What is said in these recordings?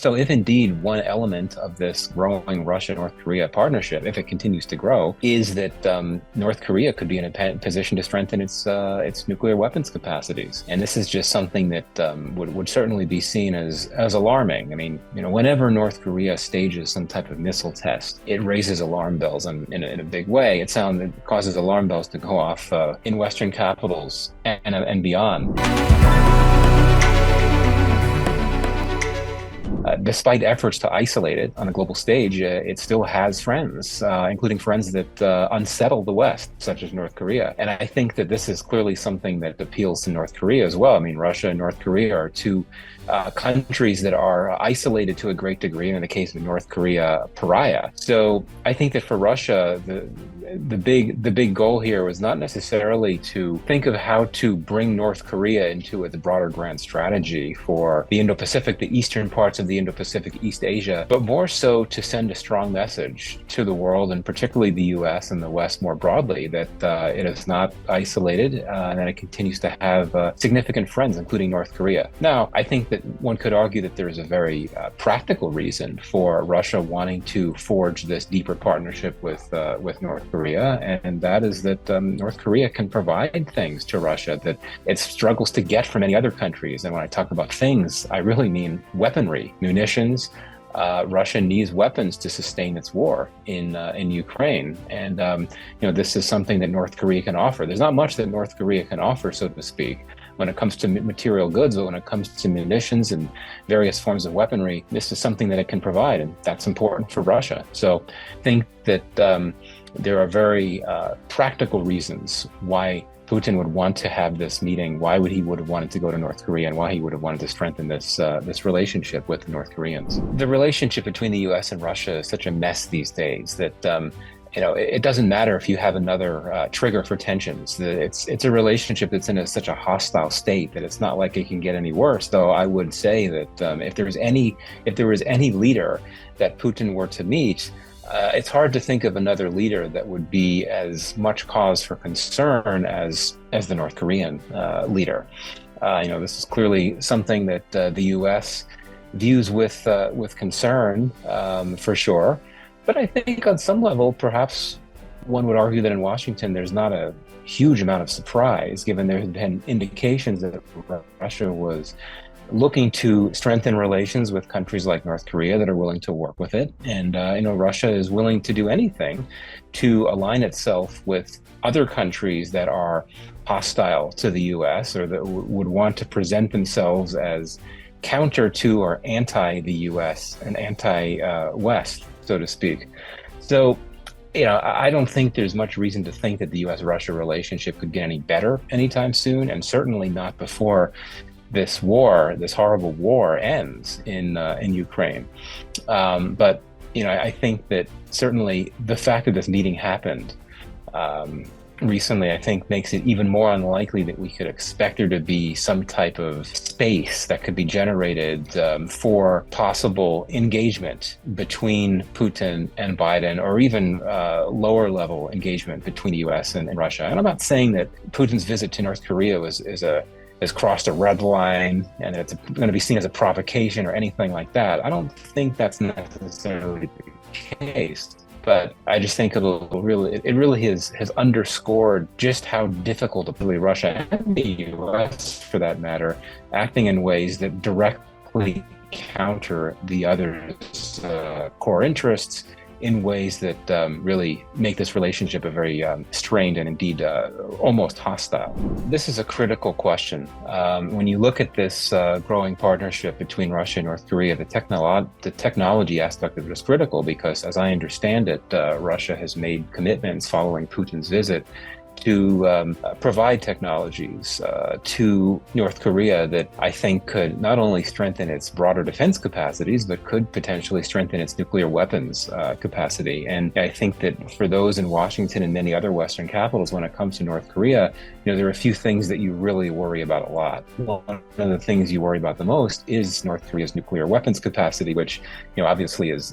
So if indeed one element of this growing Russia-North Korea partnership, if it continues to grow, is that North Korea could be in a position to strengthen its nuclear weapons capacities, and this is just something that would certainly be seen as alarming. I mean, whenever North Korea stages some type of missile test, it raises alarm bells in a big way. It causes alarm bells to go off in Western capitals and beyond. Despite efforts to isolate it on a global stage, it still has friends, including friends that unsettle the West, such as North Korea. And I think that this is clearly something that appeals to North Korea as well. I mean, Russia and North Korea are two countries that are isolated to a great degree, and in the case of North Korea, pariah. So I think that for Russia, the big goal here was not necessarily to think of how to bring North Korea into its broader grand strategy for the Indo-Pacific, the eastern parts of the Indo-Pacific, East Asia, but more so to send a strong message to the world, and particularly the US and the West more broadly, that it is not isolated and that it continues to have significant friends, including North Korea. Now, I think that one could argue that there is a very practical reason for Russia wanting to forge this deeper partnership with North Korea, and that is that North Korea can provide things to Russia that it struggles to get from any other countries. And when I talk about things, I really mean weaponry, munitions. Russia needs weapons to sustain its war in Ukraine, and this is something that North Korea can offer. There's not much that North Korea can offer, so to speak, when it comes to material goods, but when it comes to munitions and various forms of weaponry, this is something that it can provide, and that's important for Russia. So I think that there are very practical reasons why Putin would want to have this meeting, why he would have wanted to go to North Korea, and why he would have wanted to strengthen this relationship with the North Koreans. The relationship between the US and Russia is such a mess these days that it doesn't matter if you have another trigger for tensions. It's a relationship that's in such a hostile state that it's not like it can get any worse. Though I would say that if there was any leader that Putin were to meet, it's hard to think of another leader that would be as much cause for concern as the North Korean leader. This is clearly something that the U.S. views with concern, for sure. But I think on some level, perhaps one would argue that in Washington, there's not a huge amount of surprise, given there have been indications that Russia was looking to strengthen relations with countries like North Korea that are willing to work with it. And, Russia is willing to do anything to align itself with other countries that are hostile to the U.S. or that would want to present themselves as counter to or anti the U.S. and anti-West, so to speak. So, I don't think there's much reason to think that the U.S.-Russia relationship could get any better anytime soon, and certainly not before this horrible war ends in Ukraine. But I think that certainly the fact that this meeting happened recently, I think, makes it even more unlikely that we could expect there to be some type of space that could be generated for possible engagement between Putin and Biden, or even lower level engagement between the U.S. and Russia. And I'm not saying that Putin's visit to North Korea has crossed a red line and it's going to be seen as a provocation or anything like that. I don't think that's necessarily the case. But I just think it really has underscored just how difficult Russia and the U.S., for that matter, acting in ways that directly counter the other's core interests in ways that really make this relationship a very strained and indeed almost hostile. This is a critical question. When you look at this growing partnership between Russia and North Korea, the technology aspect of it is critical because, as I understand it, Russia has made commitments following Putin's visit to provide technologies to North Korea that I think could not only strengthen its broader defense capacities, but could potentially strengthen its nuclear weapons capacity. And I think that for those in Washington and many other Western capitals, when it comes to North Korea, there are a few things that you really worry about a lot. One of the things you worry about the most is North Korea's nuclear weapons capacity, which obviously is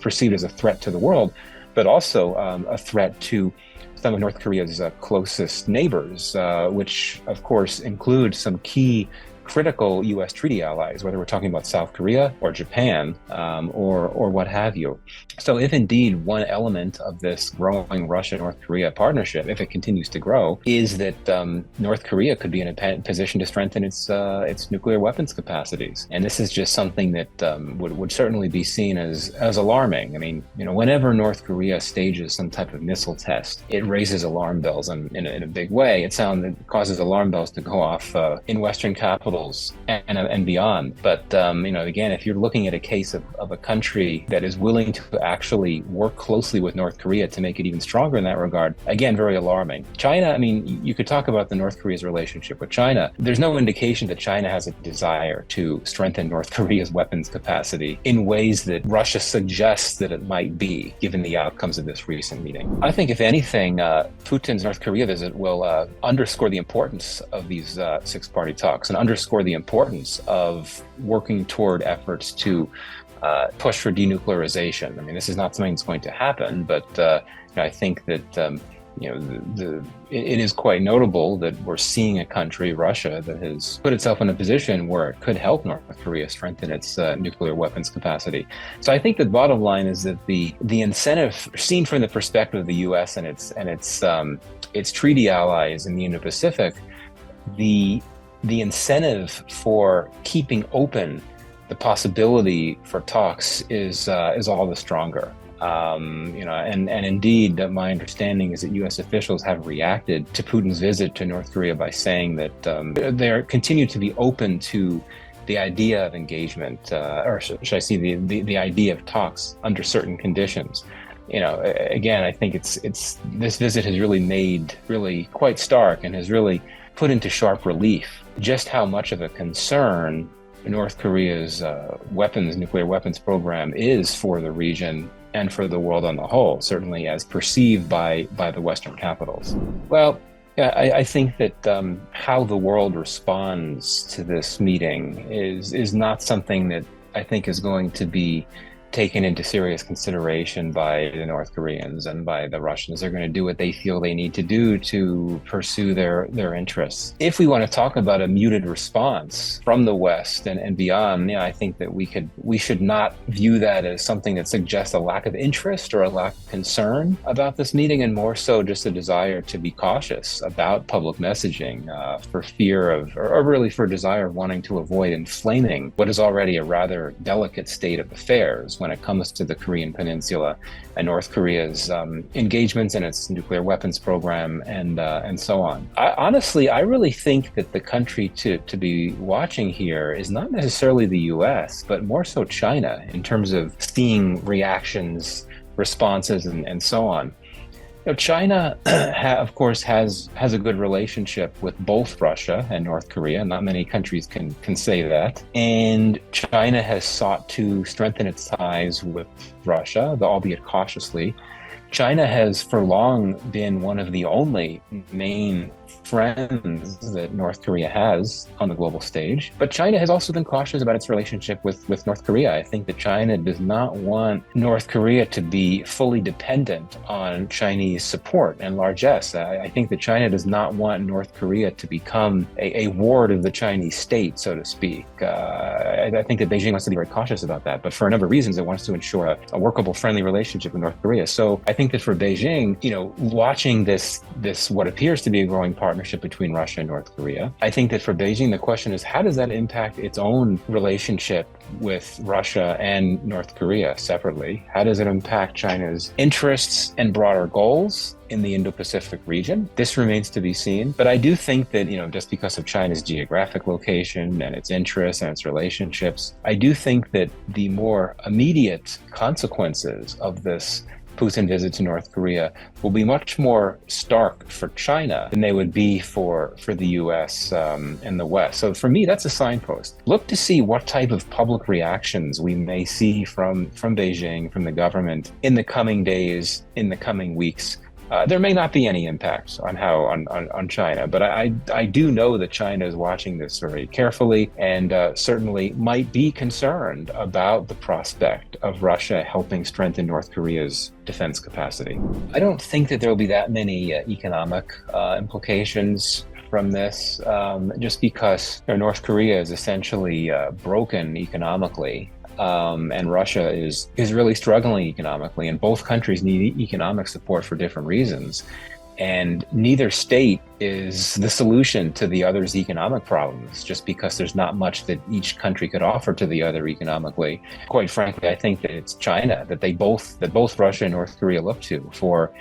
perceived as a threat to the world, but also a threat to some of North Korea's closest neighbors, which of course include some key critical U.S. treaty allies, whether we're talking about South Korea or Japan, or what have you. So if indeed one element of this growing Russia-North Korea partnership, if it continues to grow, is that North Korea could be in a position to strengthen its nuclear weapons capacities. And this is just something that would certainly be seen as alarming. I mean, whenever North Korea stages some type of missile test, it raises alarm bells in a big way. It causes alarm bells to go off in Western capitals and beyond. But again, if you're looking at a case of a country that is willing to actually work closely with North Korea to make it even stronger in that regard, again, very alarming. China, I mean, you could talk about the North Korea's relationship with China. There's no indication that China has a desire to strengthen North Korea's weapons capacity in ways that Russia suggests that it might be, given the outcomes of this recent meeting. I think, if anything, Putin's North Korea visit will underscore the importance of these six-party talks and underscore the importance of working toward efforts to push for denuclearization. I mean, this is not something that's going to happen, but I think that it is quite notable that we're seeing a country, Russia, that has put itself in a position where it could help North Korea strengthen its nuclear weapons capacity. So I think the bottom line is that the incentive, seen from the perspective of the U.S. and its treaty allies in the Indo-Pacific, the incentive for keeping open the possibility for talks is all the stronger. And indeed, my understanding is that U.S. officials have reacted to Putin's visit to North Korea by saying that they continue to be open to the idea of engagement, or should I say, the idea of talks under certain conditions. Again, I think it's this visit has really made quite stark and has really put into sharp relief just how much of a concern North Korea's nuclear weapons program is for the region and for the world on the whole, certainly as perceived by the Western capitals. Well, I think that how the world responds to this meeting is not something that I think is going to be taken into serious consideration by the North Koreans and by the Russians. They're going to do what they feel they need to do to pursue their interests. If we want to talk about a muted response from the West and beyond, I think that we should not view that as something that suggests a lack of interest or a lack of concern about this meeting, and more so just a desire to be cautious about public messaging for fear of, or really for a desire of wanting to avoid inflaming what is already a rather delicate state of affairs when it comes to the Korean Peninsula and North Korea's engagements in its nuclear weapons program and so on. I really think that the country to be watching here is not necessarily the U.S., but more so China, in terms of seeing reactions, responses, and so on. China, of course, has a good relationship with both Russia and North Korea. Not many countries can say that. And China has sought to strengthen its ties with Russia, albeit cautiously. China has for long been one of the only main friends that North Korea has on the global stage. But China has also been cautious about its relationship with North Korea. I think that China does not want North Korea to be fully dependent on Chinese support and largesse. I think that China does not want North Korea to become a ward of the Chinese state, so to speak. I think that Beijing wants to be very cautious about that. But for a number of reasons, it wants to ensure a workable, friendly relationship with North Korea. So I think that for Beijing, watching this what appears to be a growing partnership between Russia and North Korea, I think that for Beijing, the question is, how does that impact its own relationship with Russia and North Korea separately? How does it impact China's interests and broader goals in the Indo-Pacific region? This remains to be seen. But I do think that, just because of China's geographic location and its interests and its relationships, I do think that the more immediate consequences of this Putin visit to North Korea will be much more stark for China than they would be for the U.S. And the West. So for me, that's a signpost. Look to see what type of public reactions we may see from Beijing, from the government in the coming days, in the coming weeks. There may not be any impact on China, but I do know that China is watching this very carefully and certainly might be concerned about the prospect of Russia helping strengthen North Korea's defense capacity. I don't think that there will be that many economic implications from this, just because North Korea is essentially broken economically. And Russia is really struggling economically, and both countries need economic support for different reasons. And neither state is the solution to the other's economic problems, just because there's not much that each country could offer to the other economically. Quite frankly, I think that it's China that both Russia and North Korea look to for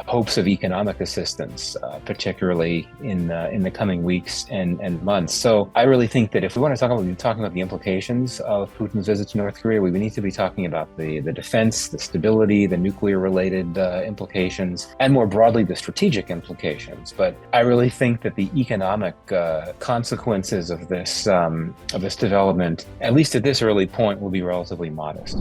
hopes of economic assistance, particularly in the coming weeks and months. So I really think that if we want to talking about the implications of Putin's visit to North Korea, we need to be talking about the defense, the stability, the nuclear-related implications, and more broadly, the strategic implications. But I really think that the economic consequences of this development, at least at this early point, will be relatively modest.